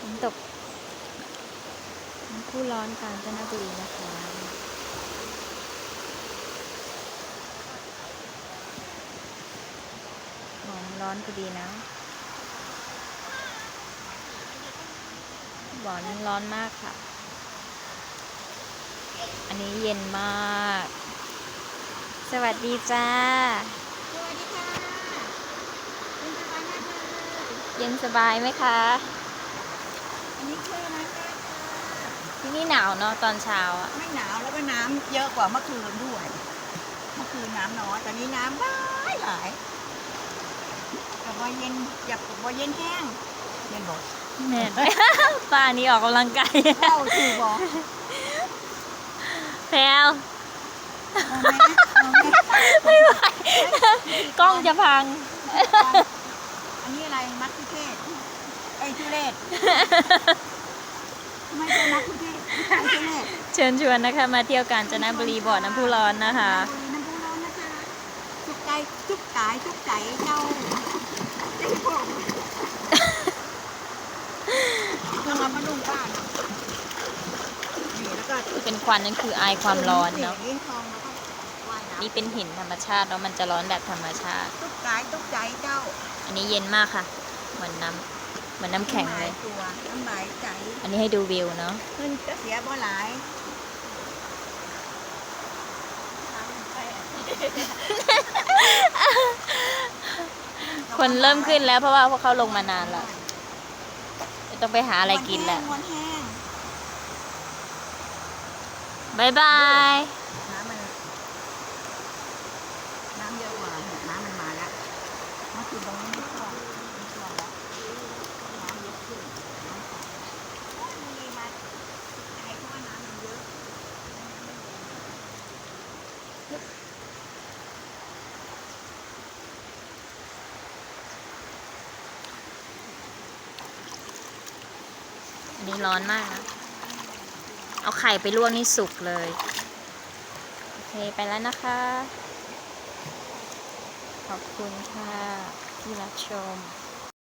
น้ำตกน้ำพุร้อนกาญจนบุรีนะคะหอมร้อนพอดีนะบ่อนี้ร้อนมากค่ะอันนี้เย็นมากสวัสดีจ้าสวัสดีค่ะเป็นสบายมากเลย เย็นสบายไหมคะ อันนี้คือน้ำแก้วค่ะ ที่นี่หนาวเนาะตอนเช้าอะ ไม่หนาวแล้วก็น้ำเยอะกว่าเมื่อคืนด้วย เมื่อคืนน้ำน้อยตอนนี้น้ำหลายแต่ว่าเย็นอยากว่าเย็นแห้งเย็นบอก แม่น ป้านี่ออกกำลังกาย เล่าถูกบอก แพลว เอาไหมเอาไหม ไม่ไหวกล้องจะพัง อันนี้อะไรมัคคุเทศไอ้ทุเรศทำไมเป็นมัคคุเทศทุเรศ เชิญชวนนะคะมาเที่ยวกาญจนบุรีบ่อน้ำพุร้อนนะคะ น้ำพุร้อนนะคะจุกใจจุกกายจุกใจเจ้าไอ้พวกต้องเอามานุ่งบ้านนี่แล้วก็ เป็นควันนั่นคืออายความร้อนเนาะ สีทองแล้วก็ว่ายน้ำ นี่เป็นหินธรรมชาติเนาะมันจะร้อนแบบธรรมชาติ จุกกายจุกใจเจ้า อันนี้เย็นมากค่ะ เหมือนน้ำแข็งเลย ตัวน้ำลายใจ อันนี้ให้ดูวิวเนาะ เพิ่นจะเสียบ่หลาย คนเริ่มขึ้นแล้วเพราะว่าพวกเขาลงมานานแล้วต้องไปหาอะไรกินแหละ ม้วนแห้ง บายบาย น้ำมันน้ำเยอะกว่าเนี่ยน้ำมันมาแล้วเมื่อคืนตรงนี้ไม่ท่วมแล้วน้ำเยอะขึ้นน้ำใสโอ้ยมีมาใจเพราะว่าน้ำมันเยอะ อันนี้ร้อนมากนะเอาไข่ไปลวกนี่สุกเลยโอเคไปแล้วนะคะ ขอบคุณค่ะที่รับชม